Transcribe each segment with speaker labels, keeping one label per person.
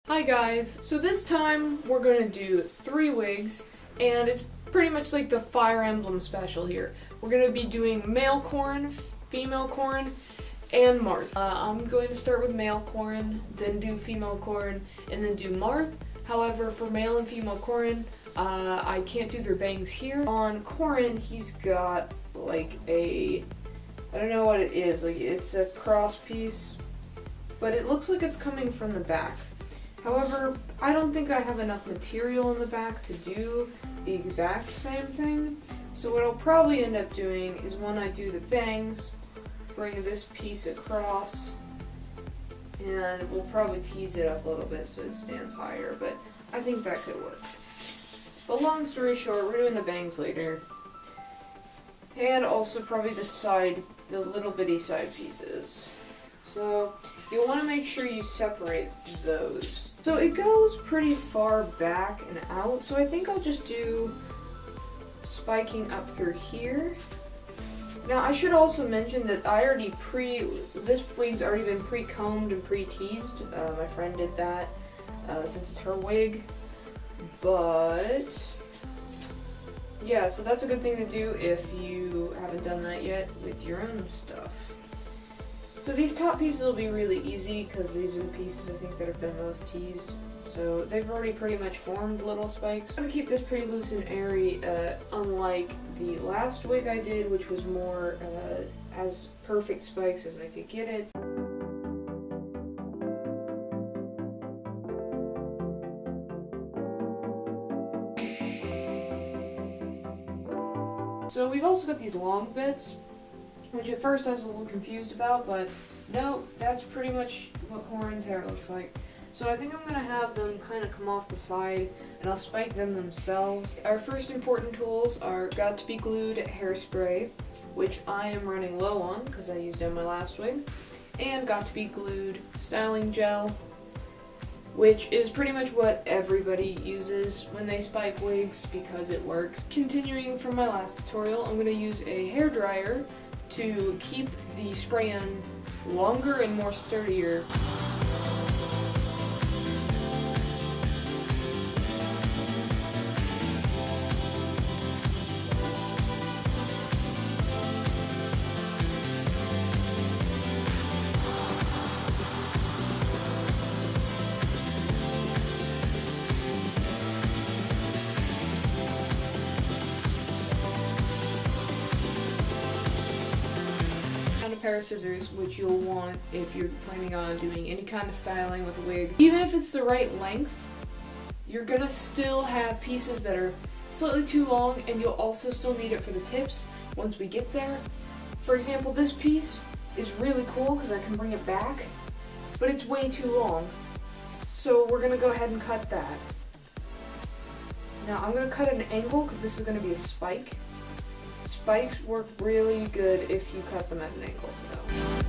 Speaker 1: Hi guys! So this time we're going to do 3 wigs, and it's pretty much like the Fire Emblem special here. We're going to be doing male Corrin, female Corrin, and Marth. I'm going to start with male Corrin, then do female Corrin, and then do Marth. However, for male and female Corrin, I can't do their bangs here. On Corrin, he's got like I don't know what it is, like it's a cross piece, but it looks like it's coming from the back. However, I don't think I have enough material in the back to do the exact same thing. So what I'll probably end up doing is when I do the bangs, bring this piece across, and we'll probably tease it up a little bit so it stands higher, but I think that could work. But long story short, we're doing the bangs later. And also probably the little bitty side pieces. So you'll want to make sure you separate those. So it goes pretty far back and out, so I think I'll just do spiking up through here. Now I should also mention that this wig's already been pre-combed and pre-teased. My friend did that since it's her wig. But yeah, so that's a good thing to do if you haven't done that yet with your own stuff. So these top pieces will be really easy because these are the pieces I think that have been most teased. So they've already pretty much formed little spikes. I'm going to keep this pretty loose and airy, unlike the last wig I did, which was more as perfect spikes as I could get it. So we've also got these long bits, which at first I was a little confused about, but no, that's pretty much what Corrin's hair looks like. So I think I'm going to have them kind of come off the side, and I'll spike them themselves. Our first important tools are Got to Be Glued hairspray, which I am running low on because I used it on my last wig, and Got to Be Glued styling gel, which is pretty much what everybody uses when they spike wigs because it works. Continuing from my last tutorial, I'm going to use a hairdryer to keep the spray-on longer and more sturdier. A pair of scissors, which you'll want if you're planning on doing any kind of styling with a wig. Even if it's the right length, you're gonna still have pieces that are slightly too long, and you'll also still need it for the tips once we get there. For example, this piece is really cool because I can bring it back, but it's way too long. So we're gonna go ahead and cut that. Now I'm gonna cut at an angle because this is gonna be a spike. Spikes work really good if you cut them at an angle, though.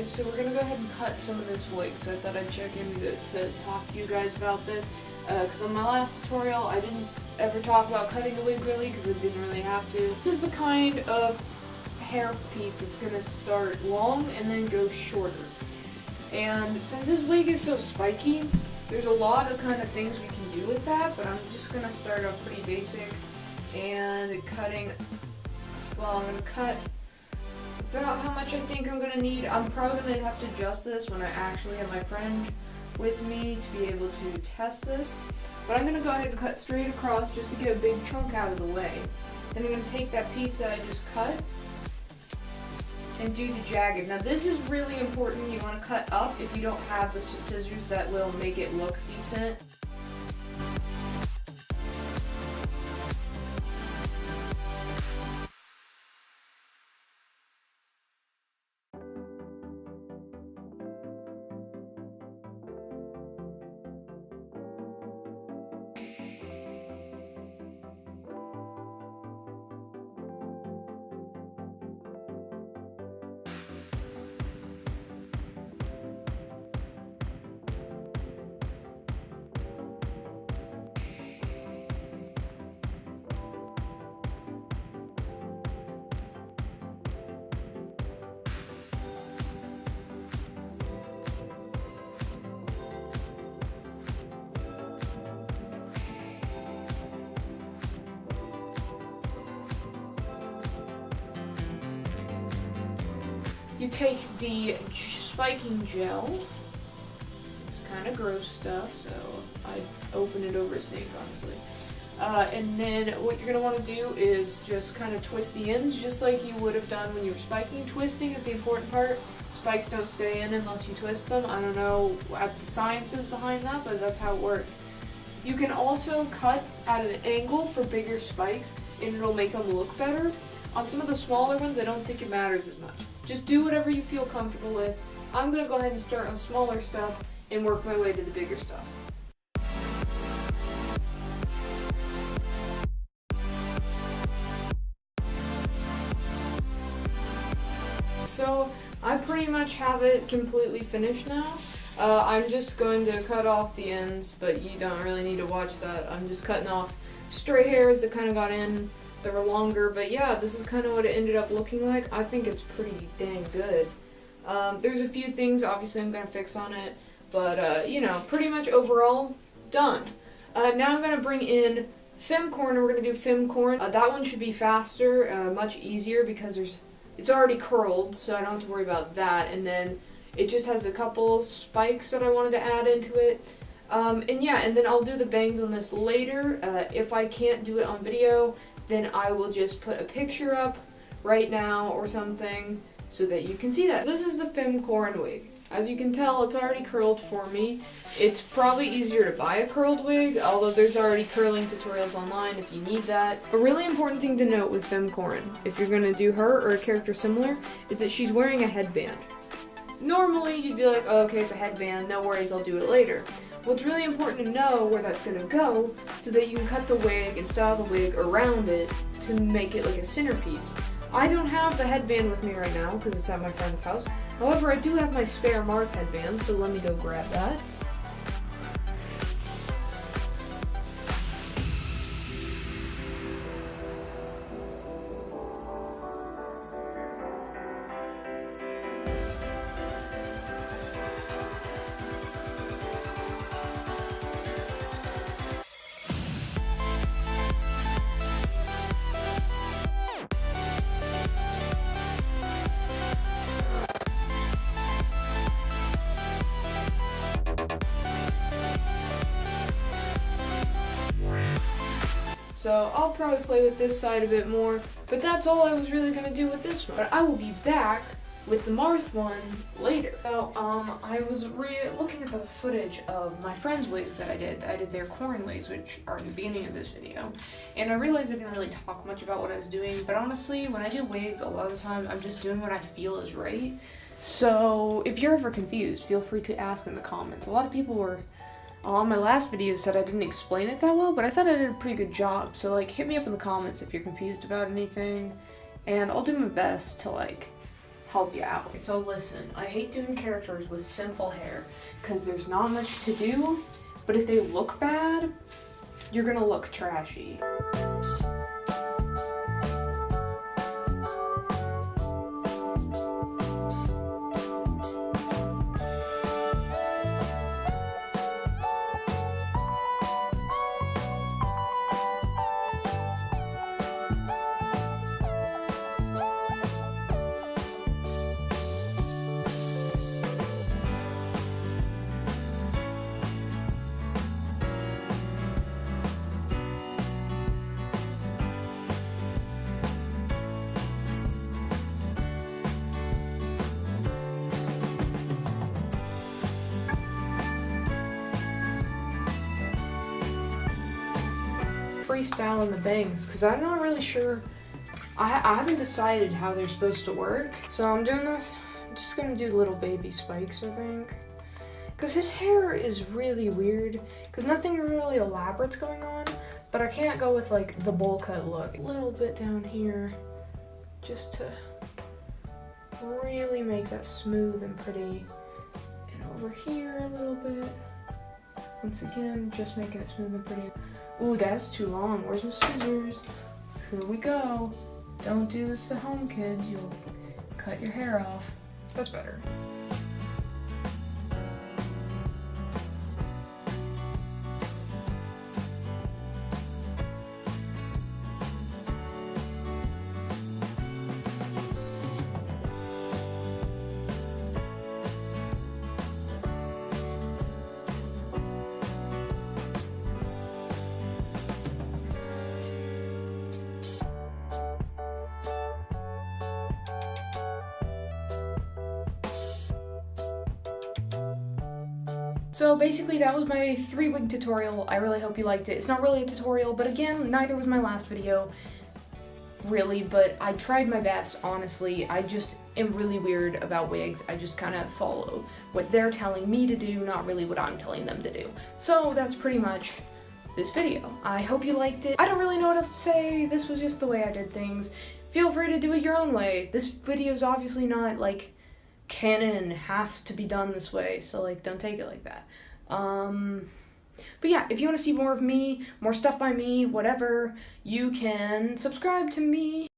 Speaker 1: So we're gonna go ahead and cut some of this wig. So I thought I'd check in to talk to you guys about this. Because on my last tutorial, I didn't ever talk about cutting a wig really, because I didn't really have to. This is the kind of hair piece that's gonna start long and then go shorter. And since this wig is so spiky, there's a lot of kind of things we can do with that, but I'm just gonna start off pretty basic and cutting. Well, I'm gonna cut about how much I think I'm gonna need. I'm probably gonna have to adjust this when I actually have my friend with me to be able to test this. But I'm gonna go ahead and cut straight across just to get a big chunk out of the way. Then I'm gonna take that piece that I just cut and do the jagged. Now this is really important. You wanna cut up if you don't have the scissors that will make it look decent. You take the spiking gel. It's kind of gross stuff, so I open it over a sink, honestly. And then what you're going to want to do is just kind of twist the ends, just like you would have done when you were spiking. Twisting is the important part. Spikes don't stay in unless you twist them. I don't know what the science is behind that, but that's how it works. You can also cut at an angle for bigger spikes, and it'll make them look better. On some of the smaller ones, I don't think it matters as much. Just do whatever you feel comfortable with. I'm going to go ahead and start on smaller stuff and work my way to the bigger stuff. So I pretty much have it completely finished now. I'm just going to cut off the ends, but you don't really need to watch that. I'm just cutting off stray hairs that kind of got in. They were longer, but yeah, this is kind of what it ended up looking like. I think it's pretty dang good. There's a few things obviously I'm going to fix on it, but you know, pretty much overall, done. Now I'm going to bring in Fem Corrin, and we're going to do Fem Corrin. That one should be faster, much easier because it's already curled, so I don't have to worry about that. And then it just has a couple spikes that I wanted to add into it. And yeah, and then I'll do the bangs on this later. If I can't do it on video, then I will just put a picture up right now or something so that you can see that. This is the Fem Corrin wig. As you can tell, it's already curled for me. It's probably easier to buy a curled wig, although there's already curling tutorials online if you need that. A really important thing to note with Fem Corrin, if you're gonna do her or a character similar, is that she's wearing a headband. Normally, you'd be like, oh, okay, it's a headband, no worries, I'll do it later. Well, it's really important to know where that's going to go so that you can cut the wig and style the wig around it to make it like a centerpiece. I don't have the headband with me right now because it's at my friend's house. However, I do have my spare Marth headband, so let me go grab that. So I'll probably play with this side a bit more, but that's all I was really going to do with this one. But I will be back with the Marth one later. So I was looking at the footage of my friend's wigs that I did. I did their Corrin wigs, which are in the beginning of this video. And I realized I didn't really talk much about what I was doing, but honestly, when I do wigs, a lot of the time I'm just doing what I feel is right. So if you're ever confused, feel free to ask in the comments. A lot of people were on my last video said I didn't explain it that well, but I thought I did a pretty good job. So like, hit me up in the comments if you're confused about anything, and I'll do my best to like help you out. So listen, I hate doing characters with simple hair because there's not much to do, but if they look bad, you're gonna look trashy. freestyling the bangs because I'm not really sure. I haven't decided how they're supposed to work. So I'm doing this. I'm just gonna do little baby spikes, I think. Because his hair is really weird. Because nothing really elaborate's going on. But I can't go with like the bowl cut look. A little bit down here. Just to really make that smooth and pretty. And over here a little bit. Once again, just making it smooth and pretty. Ooh, that's too long. Where's my scissors? Here we go. Don't do this at home, kids. You'll cut your hair off. That's better. So basically that was my 3-wig tutorial. I really hope you liked it. It's not really a tutorial, but again, neither was my last video, really, but I tried my best, honestly. I just am really weird about wigs. I just kind of follow what they're telling me to do, not really what I'm telling them to do. So that's pretty much this video. I hope you liked it. I don't really know what else to say. This was just the way I did things. Feel free to do it your own way. This video is obviously not like canon, has to be done this way, so like don't take it like that. But yeah, if you want to see more of me, more stuff by me, whatever, you can subscribe to me